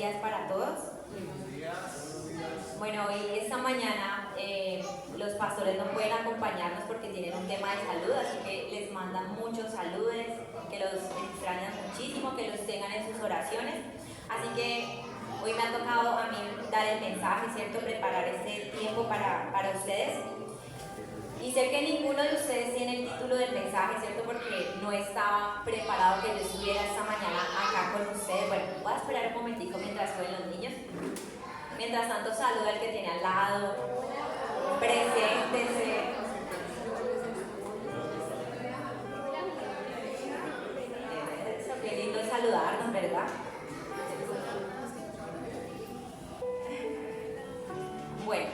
días para todos. Bueno, hoy esta mañana los pastores no pueden acompañarnos porque tienen un tema de salud, así que les mandan muchos saludos, que los extrañan muchísimo, que los tengan en sus oraciones. Así que hoy me ha tocado a mí dar el mensaje, ¿cierto? Preparar este tiempo para ustedes. Y sé que ninguno de ustedes tiene el título del mensaje, ¿cierto? Porque no estaba preparado que yo estuviera esta mañana acá con ustedes. Bueno, voy a esperar un momentico mientras suben los niños. Mientras tanto, saluda al que tiene al lado. Preséntese. Qué lindo es saludarnos, ¿verdad? Bueno,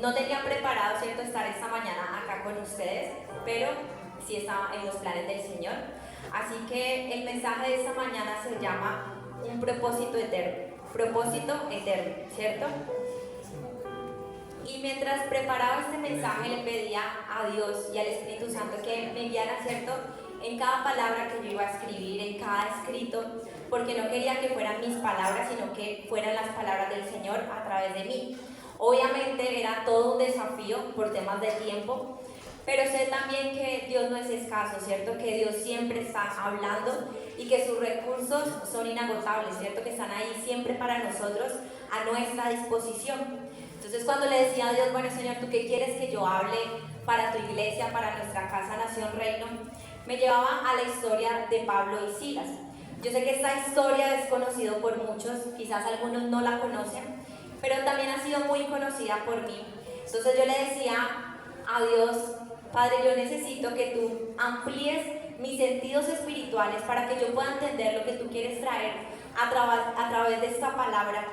no tenía preparado, ¿cierto?, estar esta mañana acá con ustedes, pero sí estaba en los planes del Señor. Así que el mensaje de esta mañana se llama un propósito eterno. Propósito eterno, ¿cierto? Y mientras preparaba este mensaje le pedía a Dios y al Espíritu Santo que me guiara, ¿cierto?, en cada palabra que yo iba a escribir, en cada escrito, porque no quería que fueran mis palabras, sino que fueran las palabras del Señor a través de mí. Obviamente era todo un desafío por temas de tiempo, pero sé también que Dios no es escaso, ¿cierto? Que Dios siempre está hablando y que sus recursos son inagotables, ¿cierto? Que están ahí siempre para nosotros, a nuestra disposición. Entonces cuando le decía a Dios, bueno, Señor, ¿tú qué quieres que yo hable para tu iglesia, para nuestra casa, nación, reino? Me llevaba a la historia de Pablo y Silas. Yo sé que esta historia es conocida por muchos, quizás algunos no la conocen, pero también ha sido muy conocida por mí. Entonces yo le decía a Dios, Padre, yo necesito que tú amplíes mis sentidos espirituales para que yo pueda entender lo que tú quieres traer a través de esta palabra,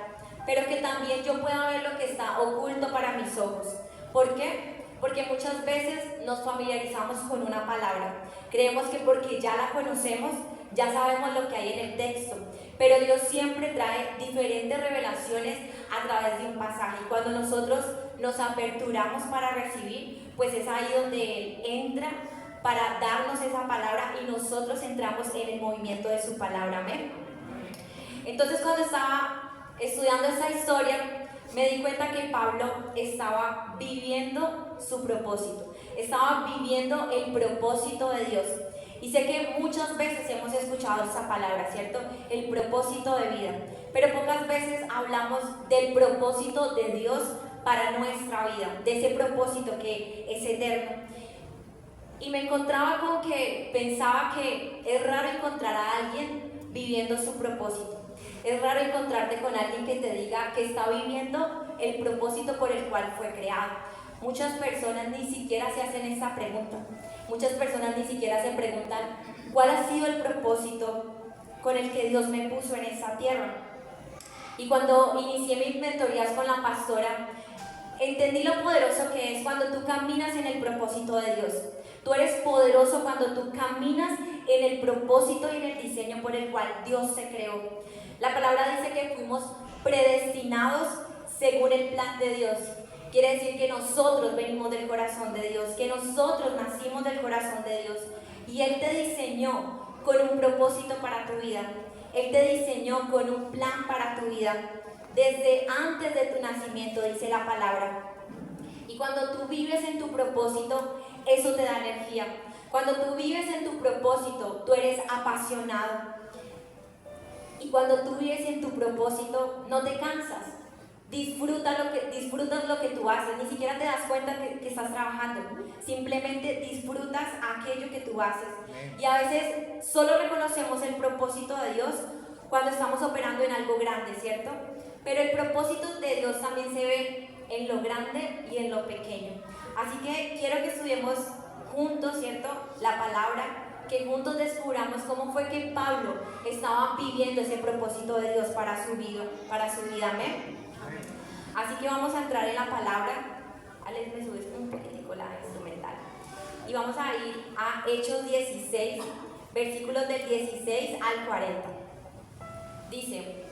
pero que también yo pueda ver lo que está oculto para mis ojos. ¿Por qué? Porque muchas veces nos familiarizamos con una palabra, creemos que porque ya la conocemos, ya sabemos lo que hay en el texto, pero Dios siempre trae diferentes revelaciones a través de un pasaje. Y cuando nosotros nos aperturamos para recibir, pues es ahí donde Él entra para darnos esa palabra y nosotros entramos en el movimiento de su palabra. Amén. Entonces, cuando estaba estudiando esta historia, me di cuenta que Pablo estaba viviendo su propósito, estaba viviendo el propósito de Dios. Y sé que muchas veces hemos escuchado esta palabra, ¿cierto? El propósito de vida. Pero pocas veces hablamos del propósito de Dios para nuestra vida, de ese propósito que es eterno. Y me encontraba con que pensaba que es raro encontrar a alguien viviendo su propósito. Es raro encontrarte con alguien que te diga que está viviendo el propósito por el cual fue creado. Muchas personas ni siquiera se hacen esa pregunta. Muchas personas ni siquiera se preguntan cuál ha sido el propósito con el que Dios me puso en esta tierra. Y cuando inicié mis mentorías con la pastora, entendí lo poderoso que es cuando tú caminas en el propósito de Dios. Tú eres poderoso cuando tú caminas en el propósito y en el diseño por el cual Dios se creó. La palabra dice que fuimos predestinados según el plan de Dios. Quiere decir que nosotros venimos del corazón de Dios, que nosotros nacimos del corazón de Dios. Y Él te diseñó con un propósito para tu vida. Él te diseñó con un plan para tu vida. Desde antes de tu nacimiento, dice la palabra. Y cuando tú vives en tu propósito, eso te da energía. Cuando tú vives en tu propósito, tú eres apasionado. Y cuando tú vives en tu propósito, no te cansas. Disfrutas lo que tú haces, ni siquiera te das cuenta que estás trabajando, simplemente disfrutas aquello que tú haces. Y a veces solo reconocemos el propósito de Dios cuando estamos operando en algo grande, ¿cierto? Pero el propósito de Dios también se ve en lo grande y en lo pequeño. Así que quiero que estudiemos juntos, ¿cierto?, la palabra, que juntos descubramos cómo fue que Pablo estaba viviendo ese propósito de Dios para su vida, amén. Así que vamos a entrar en la palabra. Alex, me subes un poquitico la instrumental. Y vamos a ir a Hechos 16, versículos del 16 al 40. Dice: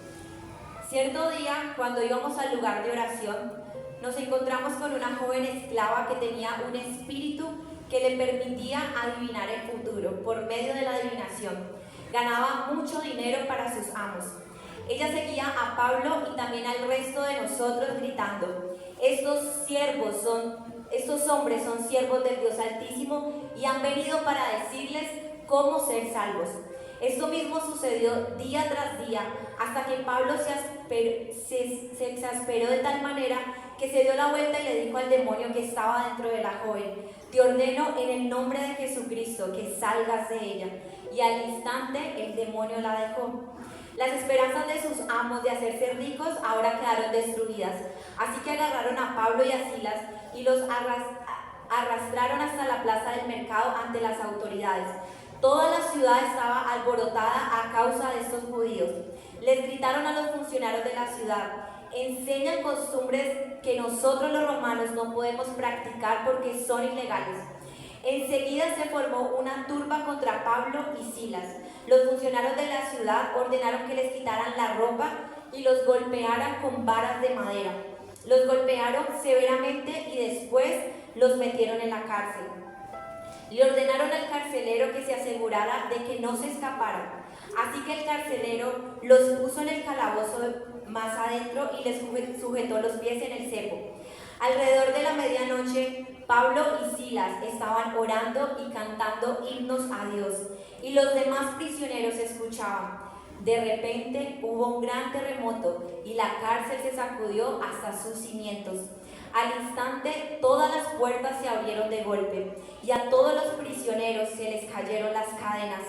cierto día, cuando íbamos al lugar de oración, nos encontramos con una joven esclava que tenía un espíritu que le permitía adivinar el futuro por medio de la adivinación. Ganaba mucho dinero para sus amos. Ella seguía a Pablo y también al resto de nosotros gritando: estos hombres son siervos del Dios Altísimo y han venido para decirles cómo ser salvos. Esto mismo sucedió día tras día hasta que Pablo se exasperó de tal manera que se dio la vuelta y le dijo al demonio que estaba dentro de la joven: te ordeno en el nombre de Jesucristo que salgas de ella. Y al instante el demonio la dejó. Las esperanzas de sus amos de hacerse ricos ahora quedaron destruidas. Así que agarraron a Pablo y a Silas y los arrastraron hasta la plaza del mercado ante las autoridades. Toda la ciudad estaba alborotada a causa de estos judíos. Les gritaron a los funcionarios de la ciudad: enseñan costumbres que nosotros los romanos no podemos practicar porque son ilegales. Enseguida se formó una turba contra Pablo y Silas. Los funcionarios de la ciudad ordenaron que les quitaran la ropa y los golpearan con varas de madera. Los golpearon severamente y después los metieron en la cárcel. Le ordenaron al carcelero que se asegurara de que no se escaparan. Así que el carcelero los puso en el calabozo más adentro y les sujetó los pies en el cepo. Alrededor de la medianoche, Pablo y Silas estaban orando y cantando himnos a Dios, y los demás prisioneros escuchaban. De repente hubo un gran terremoto y la cárcel se sacudió hasta sus cimientos. Al instante todas las puertas se abrieron de golpe y a todos los prisioneros se les cayeron las cadenas.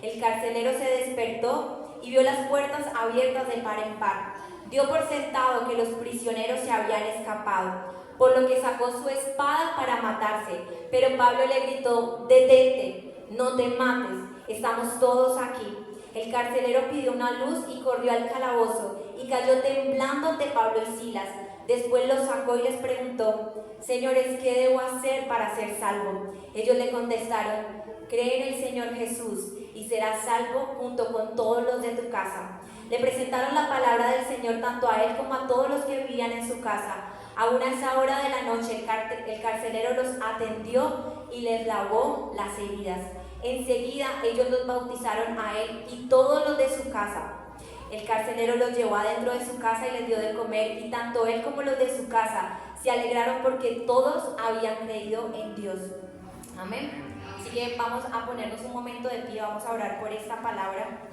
El carcelero se despertó y vio las puertas abiertas de par en par. Dio por sentado que los prisioneros se habían escapado, por lo que sacó su espada para matarse. Pero Pablo le gritó: detente, no te mates, estamos todos aquí. El carcelero pidió una luz y corrió al calabozo y cayó temblando ante Pablo y Silas. Después los sacó y les preguntó: señores, ¿qué debo hacer para ser salvo? Ellos le contestaron: cree en el Señor Jesús y serás salvo junto con todos los de tu casa. Le presentaron la palabra del Señor tanto a él como a todos los que vivían en su casa. Aún a esa hora de la noche el carcelero los atendió y les lavó las heridas. Enseguida ellos los bautizaron a él y todos los de su casa. El carcelero los llevó adentro de su casa y les dio de comer, y tanto él como los de su casa se alegraron porque todos habían creído en Dios. Amén. Así que vamos a ponernos un momento de pie, vamos a orar por esta palabra.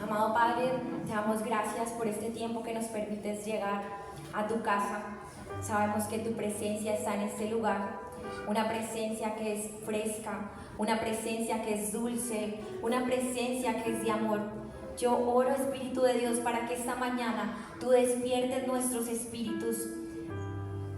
Amado Padre, te damos gracias por este tiempo que nos permites llegar a tu casa. Sabemos que tu presencia está en este lugar, una presencia que es fresca, una presencia que es dulce, una presencia que es de amor. Yo oro, Espíritu de Dios, para que esta mañana tú despiertes nuestros espíritus,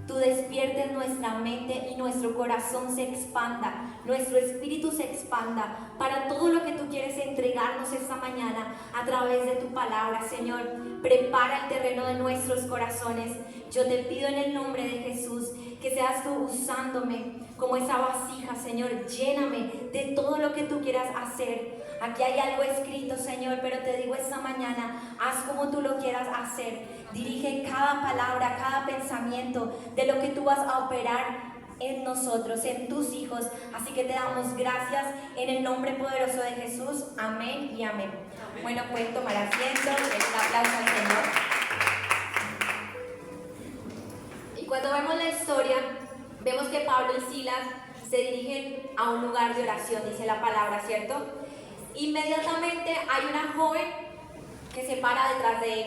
tú despiertes nuestra mente y nuestro corazón se expanda, nuestro espíritu se expanda para todo lo que tú quieres entregarnos esta mañana a través de tu palabra. Señor, prepara el terreno de nuestros corazones. Yo te pido en el nombre de Jesús que seas tú usándome como esa vasija, Señor. Lléname de todo lo que tú quieras hacer. Aquí hay algo escrito, Señor, pero te digo esta mañana, haz como tú lo quieras hacer. Dirige cada palabra, cada pensamiento de lo que tú vas a operar en nosotros, en tus hijos. Así que te damos gracias en el nombre poderoso de Jesús. Amén y amén. Bueno, pueden tomar asiento. Un aplauso al Señor. Y cuando vemos la historia, vemos que Pablo y Silas se dirigen a un lugar de oración, dice la palabra, ¿cierto? Inmediatamente hay una joven que se para detrás de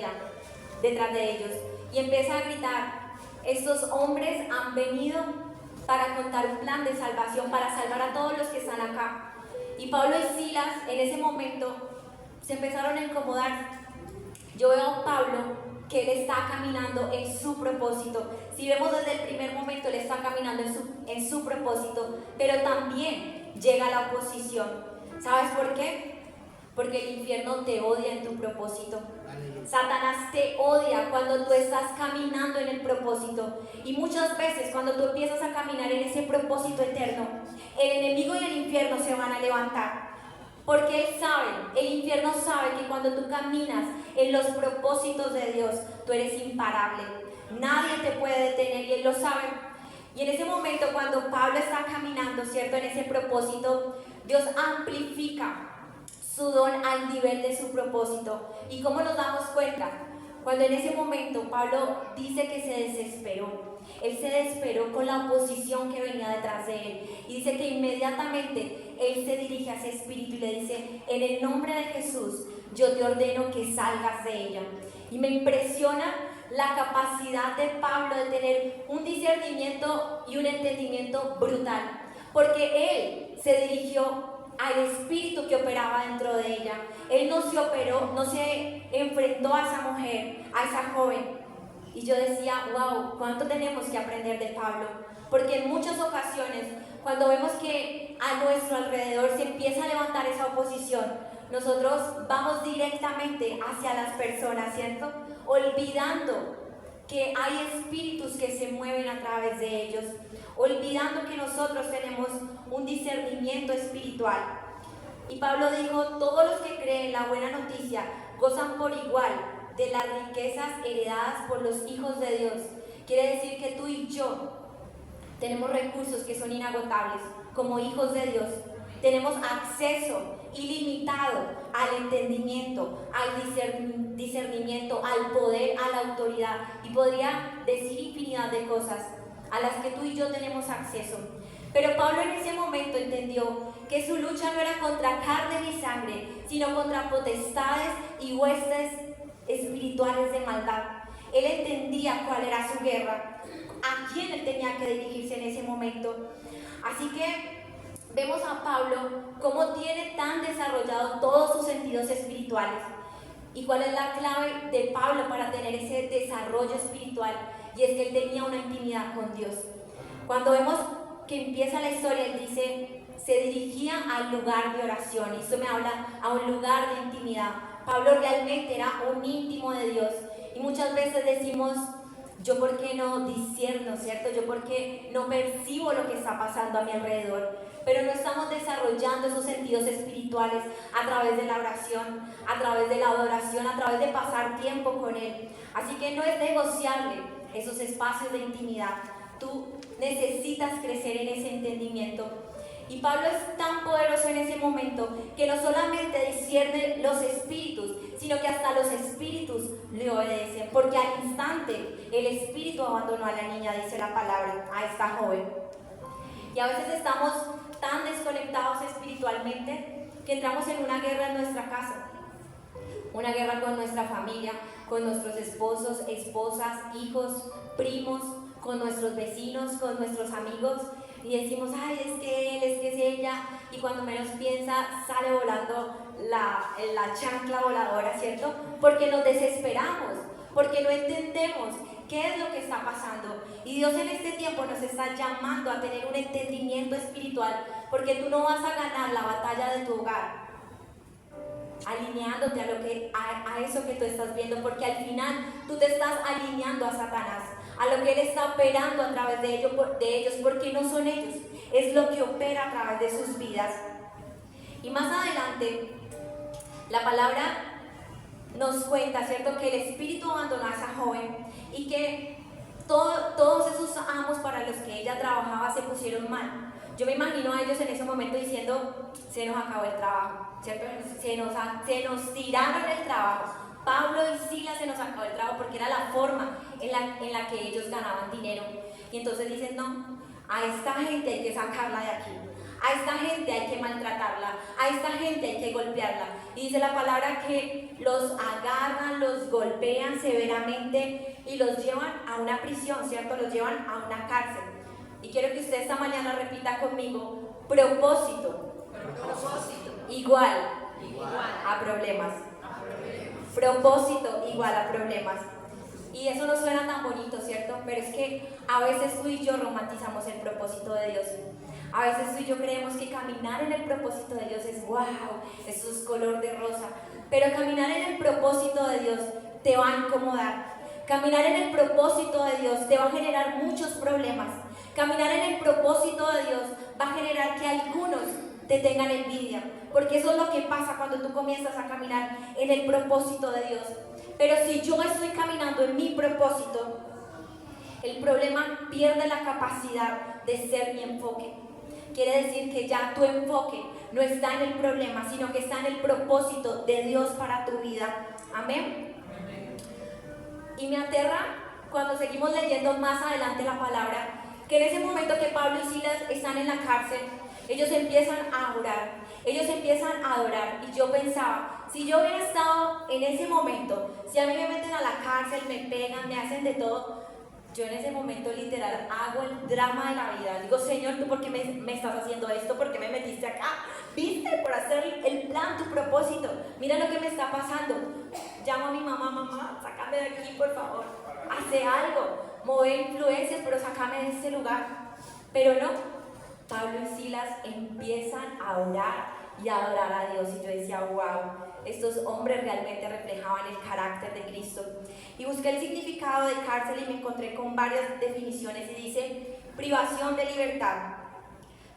ellos, y empieza a gritar: estos hombres han venido para contar un plan de salvación, para salvar a todos los que están acá. Y Pablo y Silas en ese momento se empezaron a incomodar. Yo veo a Pablo que él está caminando en su propósito. Si vemos desde el primer momento, él está caminando en su propósito, pero también llega la oposición. ¿Sabes por qué? Porque el infierno te odia en tu propósito. Satanás te odia cuando tú estás caminando en el propósito. Y muchas veces cuando tú empiezas a caminar en ese propósito eterno, el enemigo y el infierno se van a levantar. Porque él sabe, el infierno sabe que cuando tú caminas en los propósitos de Dios, tú eres imparable. Nadie te puede detener y él lo sabe. Y en ese momento, cuando Pablo está caminando, ¿cierto?, en ese propósito, Dios amplifica su don al nivel de su propósito. ¿Y cómo nos damos cuenta? Cuando en ese momento Pablo dice que se desesperó. Él se desesperó con la oposición que venía detrás de él. Y dice que inmediatamente él se dirige a ese espíritu y le dice: en el nombre de Jesús, yo te ordeno que salgas de ella. Y me impresiona la capacidad de Pablo de tener un discernimiento y un entendimiento brutal. Porque él se dirigió al espíritu que operaba dentro de ella. Él no se enfrentó a esa mujer, a esa joven. Y yo decía, wow, ¿cuánto tenemos que aprender de Pablo? Porque en muchas ocasiones, cuando vemos que a nuestro alrededor se empieza a levantar esa oposición, nosotros vamos directamente hacia las personas, ¿cierto? Olvidando que hay espíritus que se mueven a través de ellos, olvidando que nosotros tenemos un discernimiento espiritual. Y Pablo dijo: todos los que creen la buena noticia gozan por igual de las riquezas heredadas por los hijos de Dios. Quiere decir que tú y yo tenemos recursos que son inagotables como hijos de Dios. Tenemos acceso ilimitado al entendimiento, al discernimiento, al poder, a la autoridad, y podría decir infinidad de cosas a las que tú y yo tenemos acceso. Pero Pablo en ese momento entendió que su lucha no era contra carne ni sangre, sino contra potestades y huestes espirituales de maldad. Él entendía cuál era su guerra, a quién él tenía que dirigirse en ese momento. Así que vemos a Pablo cómo tiene tan desarrollado todos sus sentidos espirituales. ¿Y cuál es la clave de Pablo para tener ese desarrollo espiritual? Y es que él tenía una intimidad con Dios. Cuando vemos que empieza la historia, él dice, se dirigía al lugar de oración. Y eso me habla a un lugar de intimidad. Pablo realmente era un íntimo de Dios. Y muchas veces decimos, yo por qué no discierno, ¿cierto? Yo por qué no percibo lo que está pasando a mi alrededor. Pero no estamos desarrollando esos sentidos espirituales a través de la oración, a través de la adoración, a través de pasar tiempo con Él. Así que no es negociable esos espacios de intimidad. Tú necesitas crecer en ese entendimiento. Y Pablo es tan poderoso en ese momento que no solamente discierne los espíritus, sino que hasta los espíritus le obedecen. Porque al instante el espíritu abandonó a la niña, dice la palabra, a esta joven. Y a veces estamos tan desconectados espiritualmente que entramos en una guerra en nuestra casa. Una guerra con nuestra familia, con nuestros esposos, esposas, hijos, primos, con nuestros vecinos, con nuestros amigos. Y decimos, ay, es que él, es que es ella. Y cuando menos piensa, sale volando la chancla voladora, ¿cierto? Porque nos desesperamos, porque no entendemos qué es lo que está pasando. Y Dios en este tiempo nos está llamando a tener un entendimiento espiritual, porque tú no vas a ganar la batalla de tu hogar alineándote a eso que tú estás viendo, porque al final tú te estás alineando a Satanás, a lo que él está operando a través de ellos, porque no son ellos, es lo que opera a través de sus vidas. Y más adelante la palabra nos cuenta, ¿cierto?, que el espíritu abandonó a esa joven y que todos esos amos para los que ella trabajaba se pusieron mal. Yo me imagino a ellos en ese momento diciendo, se nos acabó el trabajo, ¿cierto? Se nos tiraron el trabajo. Pablo y Silas se nos acabó el trabajo porque era la forma en la que ellos ganaban dinero. Y entonces dicen, no, a esta gente hay que sacarla de aquí. A esta gente hay que maltratarla, a esta gente hay que golpearla. Y dice la palabra que los agarran, los golpean severamente y los llevan a una prisión, ¿cierto? Los llevan a una cárcel. Y quiero que usted esta mañana repita conmigo, propósito igual a problemas. Propósito igual a problemas. Y eso no suena tan bonito, ¿cierto? Pero es que a veces tú y yo romantizamos el propósito de Dios. A veces tú y yo creemos que caminar en el propósito de Dios es wow, eso es color de rosa. Pero caminar en el propósito de Dios te va a incomodar. Caminar en el propósito de Dios te va a generar muchos problemas. Caminar en el propósito de Dios va a generar que algunos te tengan envidia. Porque eso es lo que pasa cuando tú comienzas a caminar en el propósito de Dios. Pero si yo estoy caminando en mi propósito, el problema pierde la capacidad de ser mi enfoque. Quiere decir que ya tu enfoque no está en el problema, sino que está en el propósito de Dios para tu vida. Amén. Y me aterra cuando seguimos leyendo más adelante la palabra, que en ese momento que Pablo y Silas están en la cárcel, ellos empiezan a orar, ellos empiezan a adorar. Y yo pensaba, si yo hubiera estado en ese momento, si a mí me meten a la cárcel, me pegan, me hacen de todo, yo en ese momento literal hago el drama de la vida. Digo, Señor, ¿tú por qué me estás haciendo esto? ¿Por qué me metiste acá? ¿Viste? Por hacer el plan, tu propósito. Mira lo que me está pasando. Llamo a mi mamá, mamá, sácame de aquí, por favor. Hace algo. Mueve influencias, pero sácame de este lugar. Pero no. Pablo y Silas empiezan a orar y a adorar a Dios. Y yo decía, wow, estos hombres realmente reflejaban el carácter de Cristo. Y busqué el significado de cárcel y me encontré con varias definiciones. Y dice, privación de libertad,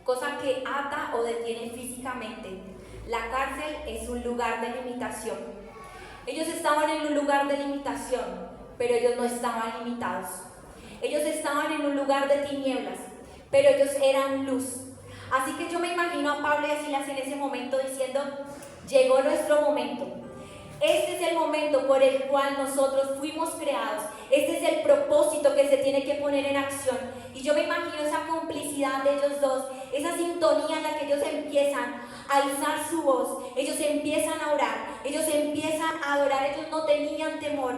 cosa que ata o detiene físicamente. La cárcel es un lugar de limitación. Ellos estaban en un lugar de limitación, pero ellos no estaban limitados. Ellos estaban en un lugar de tinieblas, pero ellos eran luz. Así que yo me imagino a Pablo y a Silas en ese momento diciendo, llegó nuestro momento. Este es el momento por el cual nosotros fuimos creados. Este es el propósito que se tiene que poner en acción. Y yo me imagino esa complicidad de ellos dos, esa sintonía en la que ellos empiezan a alzar su voz. Ellos empiezan a orar, ellos empiezan a adorar, ellos no tenían temor.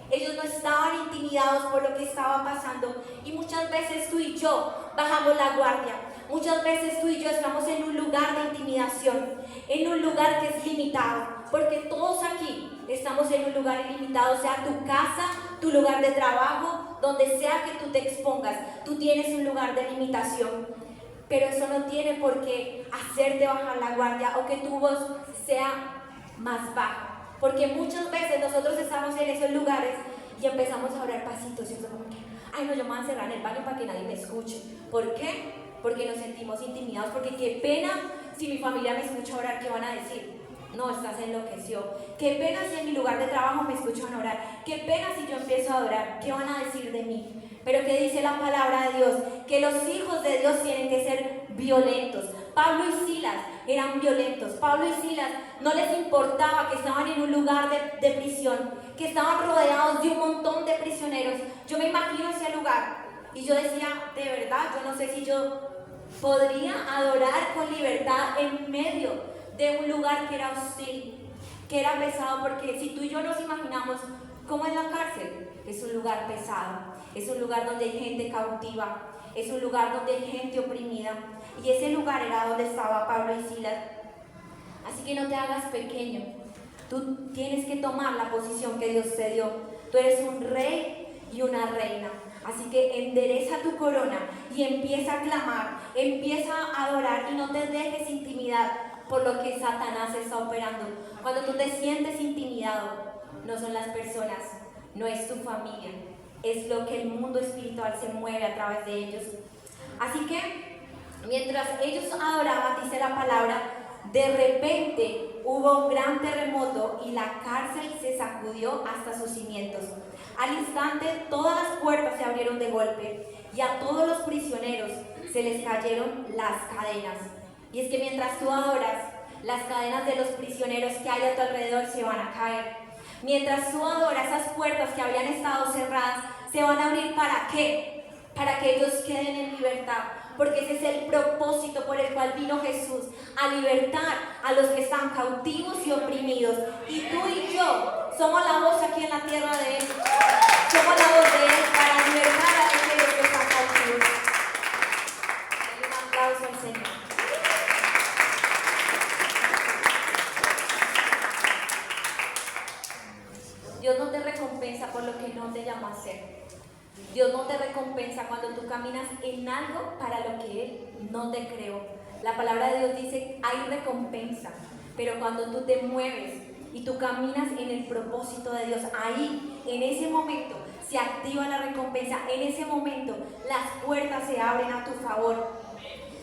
Ellos no estaban intimidados por lo que estaba pasando. Y muchas veces tú y yo bajamos la guardia. Muchas veces tú y yo estamos en un lugar de intimidación, en un lugar que es limitado, porque todos aquí estamos en un lugar ilimitado, sea tu casa, tu lugar de trabajo, donde sea que tú te expongas, tú tienes un lugar de limitación. Pero eso no tiene por qué hacerte bajar la guardia o que tu voz sea más baja, porque muchas veces nosotros estamos en esos lugares y empezamos a orar pasitos y eso como que, ay no, yo me voy a encerrar en el baño para que nadie me escuche. ¿Por qué? Porque nos sentimos intimidados, porque qué pena si mi familia me escucha orar, ¿qué van a decir? No, estás enloqueció. Qué pena si en mi lugar de trabajo me escuchan orar. Qué pena si yo empiezo a adorar, ¿qué van a decir de mí? Pero ¿qué dice la palabra de Dios? Que los hijos de Dios tienen que ser violentos. Pablo y Silas eran violentos. Pablo y Silas no les importaba que estaban en un lugar de prisión, que estaban rodeados de un montón de prisioneros. Yo me imagino ese lugar y yo decía, de verdad, yo no sé si yo podría adorar con libertad en medio de un lugar que era hostil, que era pesado, porque si tú y yo nos imaginamos cómo es la cárcel, es un lugar pesado, es un lugar donde hay gente cautiva, es un lugar donde hay gente oprimida, y ese lugar era donde estaba Pablo y Silas. Así que no te hagas pequeño, tú tienes que tomar la posición que Dios te dio. Tú eres un rey y una reina. Así que endereza tu corona y empieza a clamar, empieza a adorar y no te dejes intimidar por lo que Satanás está operando. Cuando tú te sientes intimidado, no son las personas, no es tu familia, es lo que el mundo espiritual se mueve a través de ellos. Así que mientras ellos adoraban, dice la palabra, de repente hubo un gran terremoto y la cárcel se sacudió hasta sus cimientos. Al instante todas las puertas se abrieron de golpe y a todos los prisioneros se les cayeron las cadenas. Y es que mientras tú adoras, las cadenas de los prisioneros que hay a tu alrededor se van a caer. Mientras tú adoras, esas puertas que habían estado cerradas se van a abrir. ¿Para qué? Para que ellos queden en libertad. Porque ese es el propósito por el cual vino Jesús, a libertar a los que están cautivos y oprimidos. Y tú y yo somos la voz aquí en la tierra de Él. Somos la voz de Él para libertar a aquellos que están cautivos. Un aplauso al Señor. Dios no te recompensa por lo que no te llamó a hacer. Dios no te recompensa cuando tú caminas en algo para lo que Él no te creó. La palabra de Dios dice, hay recompensa, pero cuando tú te mueves y tú caminas en el propósito de Dios, ahí, en ese momento, se activa la recompensa. En ese momento, las puertas se abren a tu favor.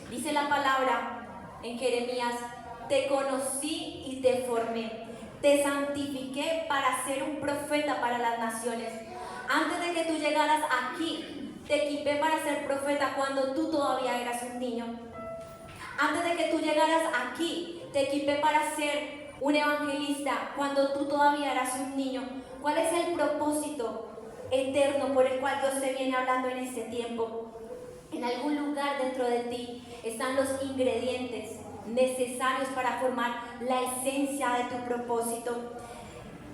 Dice la palabra en Jeremías, te conocí y te formé, te santifiqué para ser un profeta para las naciones. Antes de que tú llegaras aquí, te equipé para ser profeta cuando tú todavía eras un niño. Antes de que tú llegaras aquí, te equipé para ser un evangelista cuando tú todavía eras un niño. ¿Cuál es el propósito eterno por el cual Dios te viene hablando en este tiempo? En algún lugar dentro de ti están los ingredientes necesarios para formar la esencia de tu propósito.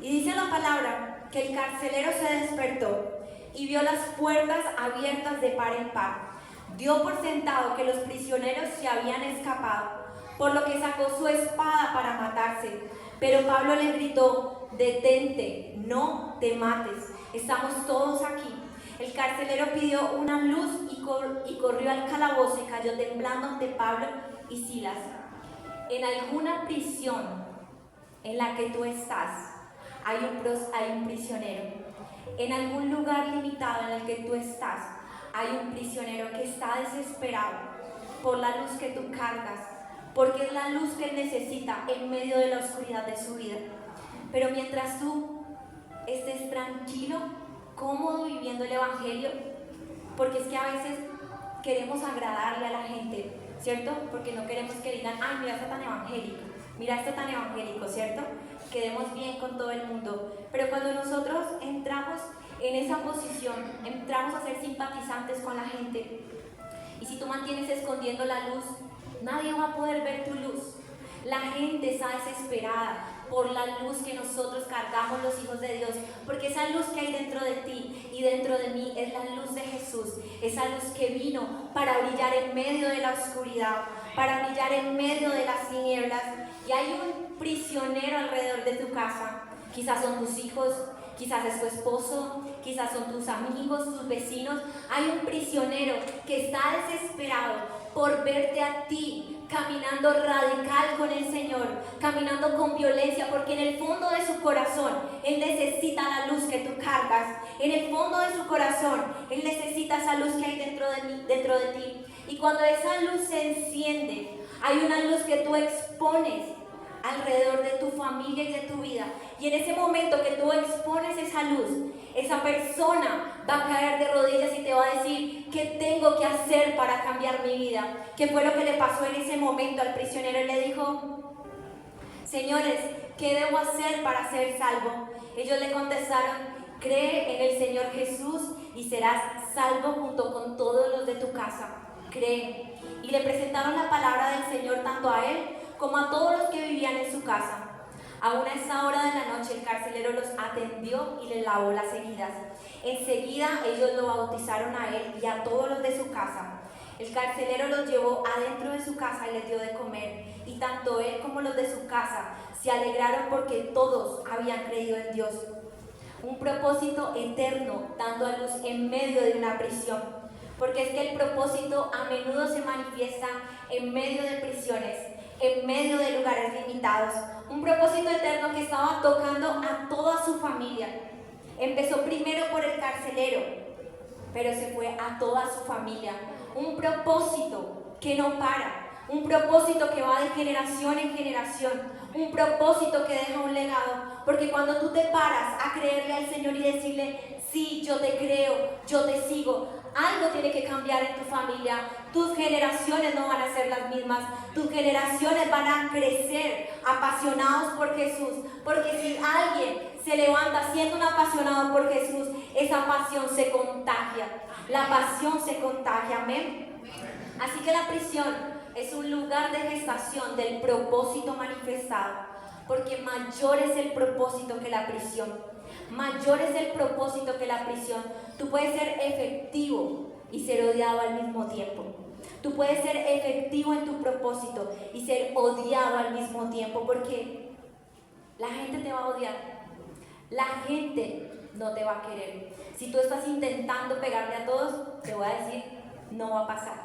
Y dice la palabra que el carcelero se despertó y vio las puertas abiertas de par en par. Dio por sentado que los prisioneros se habían escapado, por lo que sacó su espada para matarse. Pero Pablo le gritó: detente, no te mates, estamos todos aquí. El carcelero pidió una luz y corrió al calabozo y cayó temblando ante Pablo y Silas. En alguna prisión en la que tú estás, hay un prisionero. En algún lugar limitado en el que tú estás, hay un prisionero que está desesperado por la luz que tú cargas, porque es la luz que él necesita en medio de la oscuridad de su vida. Pero mientras tú estés tranquilo, cómodo viviendo el evangelio, porque es que a veces queremos agradarle a la gente, ¿cierto? Porque no queremos que digan: ay, mira, está tan evangélico, mira, está tan evangélico, ¿cierto? Quedemos bien con todo el mundo. Pero cuando nosotros entramos en esa posición, entramos a ser simpatizantes con la gente, y si tú mantienes escondiendo la luz, nadie va a poder ver tu luz. La gente está desesperada por la luz que nosotros cargamos los hijos de Dios, porque esa luz que hay dentro de ti y dentro de mí es la luz de Jesús, esa luz que vino para brillar en medio de la oscuridad, para brillar en medio de las tinieblas. Y hay un prisionero alrededor de tu casa. Quizás son tus hijos, quizás es tu esposo, quizás son tus amigos, tus vecinos. Hay un prisionero que está desesperado por verte a ti caminando radical con el Señor, caminando con violencia, porque en el fondo de su corazón Él necesita la luz que tú cargas. En el fondo de su corazón Él necesita esa luz que hay dentro de ti. Y cuando esa luz se enciende, hay una luz que tú expones alrededor de tu familia y de tu vida. Y en ese momento que tú expones esa luz, esa persona va a caer de rodillas y te va a decir: ¿qué tengo que hacer para cambiar mi vida? ¿Qué fue lo que le pasó en ese momento al prisionero? Él le dijo: señores, ¿qué debo hacer para ser salvo? Ellos le contestaron: cree en el Señor Jesús y serás salvo junto con todos los de tu casa. Cree. Y le presentaron la palabra del Señor tanto a él como a todos los que vivían en su casa. Aún a esa hora de la noche el carcelero los atendió y les lavó las heridas. Enseguida ellos lo bautizaron a él y a todos los de su casa. El carcelero los llevó adentro de su casa y les dio de comer. Y tanto él como los de su casa se alegraron porque todos habían creído en Dios. Un propósito eterno dando a luz en medio de una prisión. Porque es que el propósito a menudo se manifiesta en medio de prisiones, en medio de lugares limitados. Un propósito eterno que estaba tocando a toda su familia. Empezó primero por el carcelero, pero se fue a toda su familia. Un propósito que no para, un propósito que va de generación en generación, un propósito que deja un legado. Porque cuando tú te paras a creerle al Señor y decirle: sí, yo te creo, yo te sigo, algo tiene que cambiar en tu familia. Tus generaciones no van a ser las mismas. Tus generaciones van a crecer apasionados por Jesús. Porque si alguien se levanta siendo un apasionado por Jesús, esa pasión se contagia. La pasión se contagia, amén. Así que la prisión es un lugar de gestación del propósito manifestado. Porque mayor es el propósito que la prisión. Mayor es el propósito que la prisión. Tú puedes ser efectivo y ser odiado al mismo tiempo. Tú puedes ser efectivo en tu propósito y ser odiado al mismo tiempo, porque la gente te va a odiar. La gente no te va a querer. Si tú estás intentando pegarle a todos, te voy a decir: no va a pasar.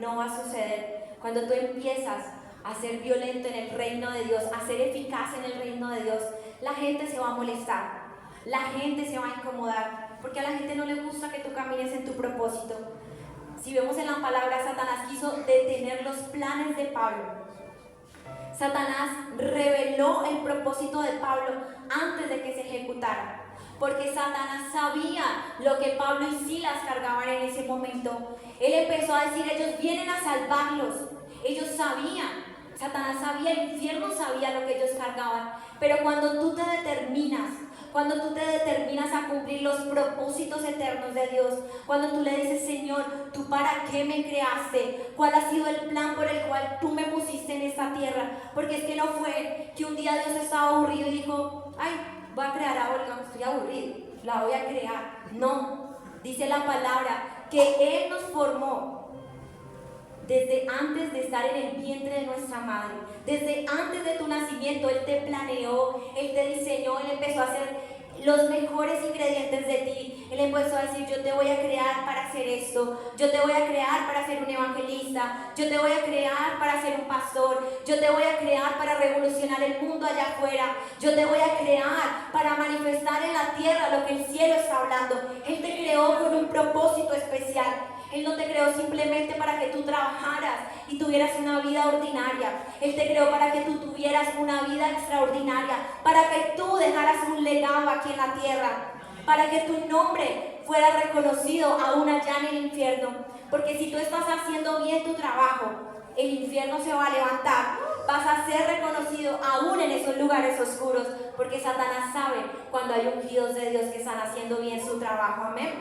No va a suceder. Cuando tú empiezas a ser violento en el reino de Dios, a ser eficaz en el reino de Dios, la gente se va a molestar. La gente se va a incomodar, porque a la gente no le gusta que tú camines en tu propósito. Si vemos en la palabra, Satanás quiso detener los planes de Pablo. Satanás reveló el propósito de Pablo antes de que se ejecutara, porque Satanás sabía lo que Pablo y Silas cargaban en ese momento. Él empezó a decir: ellos vienen a salvarlos, Ellos sabían, Satanás sabía, el infierno sabía lo que ellos cargaban. Pero cuando tú te determinas a cumplir los propósitos eternos de Dios, cuando tú le dices, Señor, ¿tú para qué me creaste? ¿Cuál ha sido el plan por el cual tú me pusiste en esta tierra? Porque es que no fue que un día Dios estaba aburrido y dijo, ay, voy a crear a Olga, estoy aburrido, la voy a crear. No, dice la palabra que Él nos formó desde antes de estar en el vientre de nuestra madre, desde antes de tu nacimiento. Él te planeó, Él te diseñó, Él empezó a hacer los mejores ingredientes de ti. Él empezó a decir, yo te voy a crear para hacer esto, yo te voy a crear para ser un evangelista, yo te voy a crear para ser un pastor, yo te voy a crear para revolucionar el mundo allá afuera, yo te voy a crear para manifestar en la tierra lo que el cielo está hablando. Él te creó con un propósito especial. Él no te creó simplemente para que tú trabajaras y tuvieras una vida ordinaria. Él te creó para que tú tuvieras una vida extraordinaria, para que tú dejaras un legado aquí en la tierra, para que tu nombre fuera reconocido aún allá en el infierno. Porque si tú estás haciendo bien tu trabajo, el infierno se va a levantar. Vas a ser reconocido aún en esos lugares oscuros, porque Satanás sabe cuando hay ungidos de Dios que están haciendo bien su trabajo. Amén.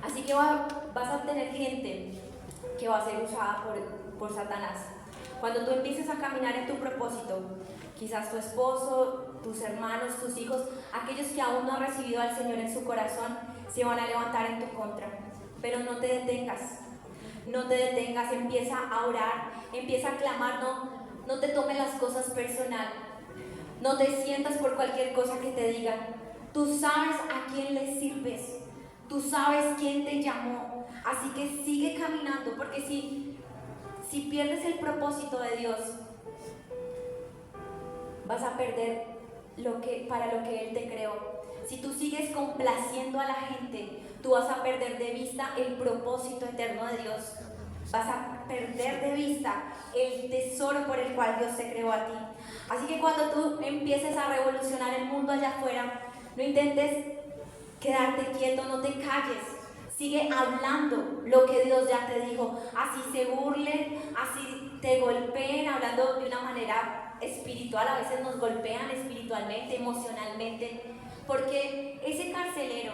Así que vas a tener gente que va a ser usada por Satanás. Cuando tú empieces a caminar en tu propósito, quizás tu esposo, tus hermanos, tus hijos, aquellos que aún no han recibido al Señor en su corazón, se van a levantar en tu contra. Pero no te detengas, empieza a orar, empieza a clamar, no te tomes las cosas personal, no te sientas por cualquier cosa que te digan. Tú sabes a quién le sirves, tú sabes quién te llamó, así que sigue caminando, porque si pierdes el propósito de Dios, vas a perder para lo que Él te creó. Si tú sigues complaciendo a la gente, tú vas a perder de vista el propósito eterno de Dios. Vas a perder de vista el tesoro por el cual Dios te creó a ti. Así que cuando tú empieces a revolucionar el mundo allá afuera, no intentes quedarte quieto, no te calles. Sigue hablando lo que Dios ya te dijo. Así se burlen, así te golpeen, hablando de una manera espiritual. A veces nos golpean espiritualmente, emocionalmente. Porque ese carcelero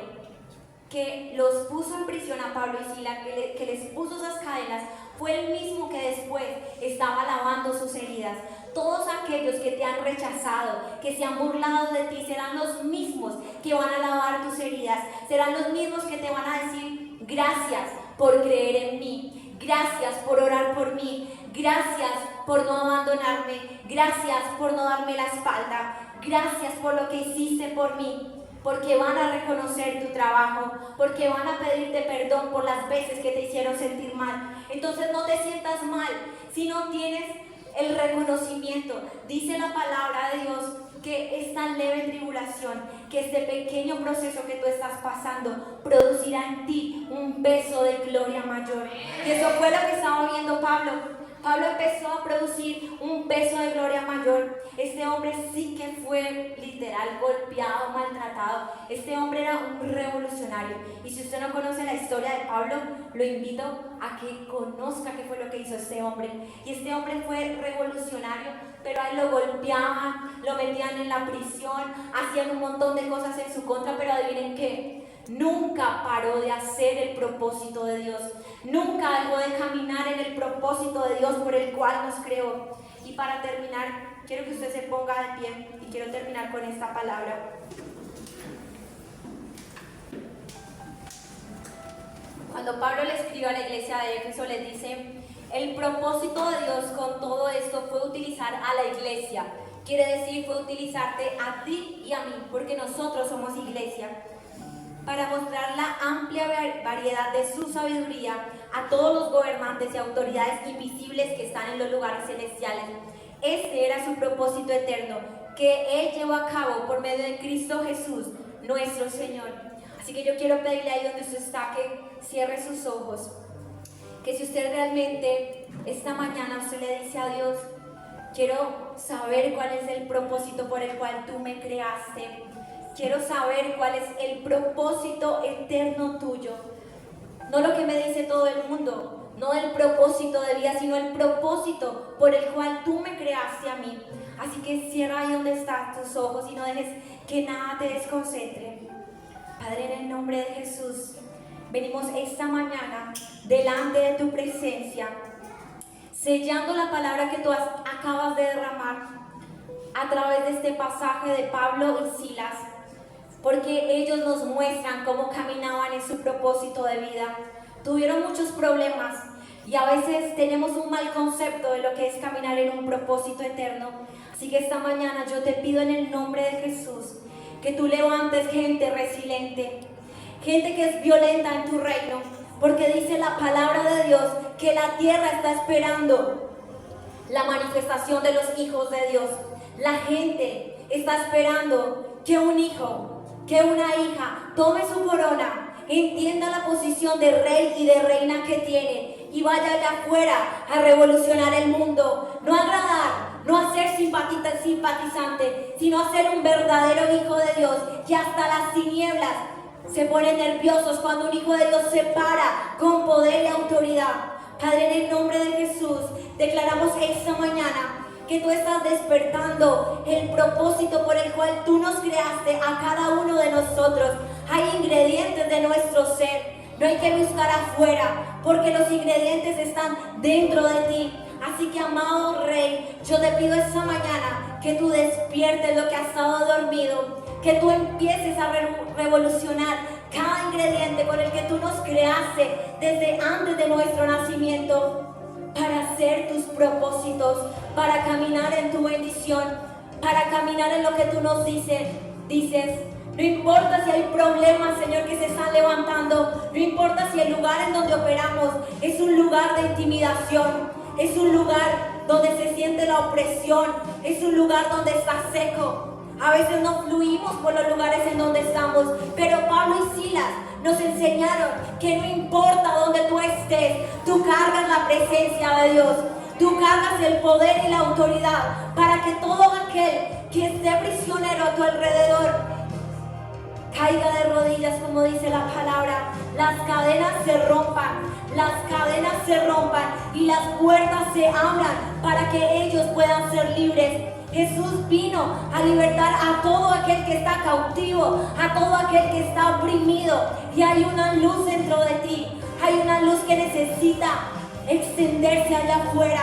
que los puso en prisión a Pablo y Sila, que les puso esas cadenas, fue el mismo que después estaba lavando sus heridas. Todos aquellos que te han rechazado, que se han burlado de ti, serán los mismos que van a lavar tus heridas, serán los mismos que te van a decir, gracias por creer en mí, gracias por orar por mí, gracias por no abandonarme, gracias por no darme la espalda, gracias por lo que hiciste por mí. Porque van a reconocer tu trabajo, porque van a pedirte perdón por las veces que te hicieron sentir mal. Entonces no te sientas mal si no tienes el reconocimiento. Dice la palabra de Dios que esta leve tribulación, que este pequeño proceso que tú estás pasando, producirá en ti un peso de gloria mayor. Y eso fue lo que estaba viendo Pablo. Pablo empezó a producir un peso de gloria mayor. Este hombre sí que fue literal golpeado, maltratado. Este hombre era un revolucionario. Y si usted no conoce la historia de Pablo, lo invito a que conozca qué fue lo que hizo este hombre. Y este hombre fue revolucionario, pero a él lo golpeaban, lo metían en la prisión, hacían un montón de cosas en su contra, pero adivinen qué. Nunca paró de hacer el propósito de Dios. Nunca dejó de caminar en el propósito de Dios por el cual nos creó. Y para terminar, quiero que usted se ponga de pie y quiero terminar con esta palabra. Cuando Pablo le escribió a la iglesia de Éfeso, le dice, el propósito de Dios con todo esto fue utilizar a la iglesia. Quiere decir, fue utilizarte a ti y a mí, porque nosotros somos iglesia, para mostrar la amplia variedad de su sabiduría a todos los gobernantes y autoridades invisibles que están en los lugares celestiales. Este era su propósito eterno, que Él llevó a cabo por medio de Cristo Jesús, nuestro Señor. Así que yo quiero pedirle ahí donde usted está que cierre sus ojos, que si usted realmente esta mañana usted le dice a Dios, quiero saber cuál es el propósito por el cual tú me creaste. quiero saber cuál es el propósito eterno tuyo. No lo que me dice todo el mundo, no el propósito de vida, sino el propósito por el cual tú me creaste a mí. Así que cierra ahí donde están tus ojos y no dejes que nada te desconcentre. Padre, en el nombre de Jesús, venimos esta mañana delante de tu presencia, sellando la palabra que tú acabas de derramar a través de este pasaje de Pablo y Silas, porque ellos nos muestran cómo caminaban en su propósito de vida. Tuvieron muchos problemas y a veces tenemos un mal concepto de lo que es caminar en un propósito eterno. Así que esta mañana yo te pido en el nombre de Jesús que tú levantes gente resiliente, gente que es violenta en tu reino, porque dice la palabra de Dios que la tierra está esperando la manifestación de los hijos de Dios. La gente está esperando que un hijo, que una hija tome su corona, entienda la posición de rey y de reina que tiene y vaya allá afuera a revolucionar el mundo, no a agradar, no a ser simpatizante, sino a ser un verdadero hijo de Dios, que hasta las tinieblas se ponen nerviosos cuando un hijo de Dios se para con poder y autoridad. Padre, en el nombre de Jesús, declaramos esta mañana que tú estás despertando el propósito por el cual tú nos creaste a cada uno de nosotros. Hay ingredientes de nuestro ser, no hay que buscar afuera, porque los ingredientes están dentro de ti. Así que, amado Rey, yo te pido esta mañana que tú despiertes lo que ha estado dormido, que tú empieces a revolucionar cada ingrediente con el que tú nos creaste desde antes de nuestro nacimiento, para hacer tus propósitos, para caminar en tu bendición, para caminar en lo que tú nos dices. No importa si hay problemas, Señor, que se están levantando, no importa si el lugar en donde operamos es un lugar de intimidación, es un lugar donde se siente la opresión, es un lugar donde está seco. A veces no fluimos por los lugares en donde estamos, pero Pablo y Silas nos enseñaron que no importa donde tú estés, tú cargas la presencia de Dios, tú cargas el poder y la autoridad para que todo aquel que esté prisionero a tu alrededor caiga de rodillas, como dice la palabra. Las cadenas se rompan y las puertas se abran para que ellos puedan ser libres. Jesús vino a libertar a todo aquel que está cautivo, a todo aquel que está oprimido, y hay una luz dentro de ti, hay una luz que necesita extenderse allá afuera.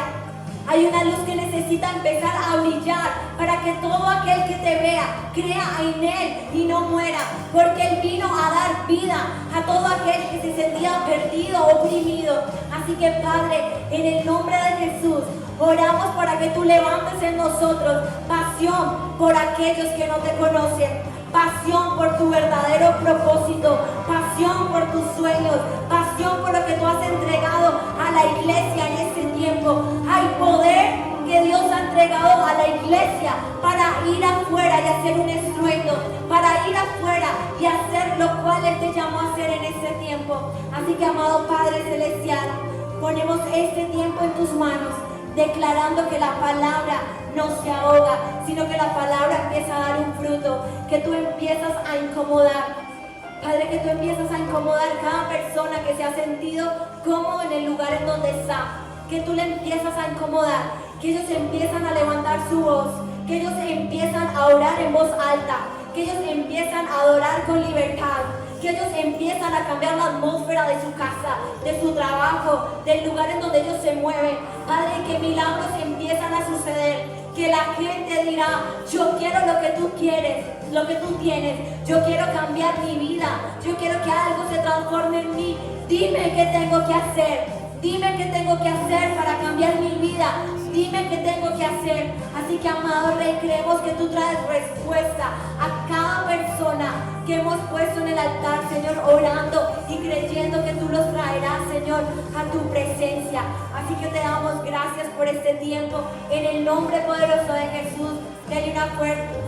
Hay una luz que necesita empezar a brillar para que todo aquel que te vea crea en Él y no muera, porque Él vino a dar vida a todo aquel que se sentía perdido, oprimido. Así que, Padre, en el nombre de Jesús, oramos para que tú levantes en nosotros pasión por aquellos que no te conocen, pasión por tu verdadero propósito, pasión por tus sueños, pasión por lo que tú has entregado a la iglesia en este tiempo. Hay poder que Dios ha entregado a la iglesia para ir afuera y hacer un estruendo, para ir afuera y hacer lo cual Él te llamó a hacer en este tiempo. Así que, amado Padre Celestial, ponemos este tiempo en tus manos, declarando que la palabra no se ahoga, sino que la palabra empieza a dar un fruto, que tú empiezas a incomodar. Padre, que tú empiezas a incomodar cada persona que se ha sentido cómodo en el lugar en donde está, que tú le empiezas a incomodar, que ellos empiezan a levantar su voz, que ellos empiezan a orar en voz alta, que ellos empiezan a adorar con libertad, que ellos empiezan a cambiar la atmósfera de su casa, de su trabajo, del lugar en donde ellos se mueven. Padre, que milagros empiezan a suceder, que la gente dirá: yo quiero lo que tú quieres, lo que tú tienes, yo quiero cambiar mi vida, yo quiero que algo se transforme en mí. Dime qué tengo que hacer, dime qué tengo que hacer para cambiar mi vida, dime qué tengo que hacer. Así que, amado Rey, creemos que tú traes respuesta a cada persona que hemos puesto en el altar, Señor, orando y creyendo que tú los traerás, Señor, a tu presencia. Así que te damos gracias por este tiempo, en el nombre poderoso de Jesús. Dale una fuerte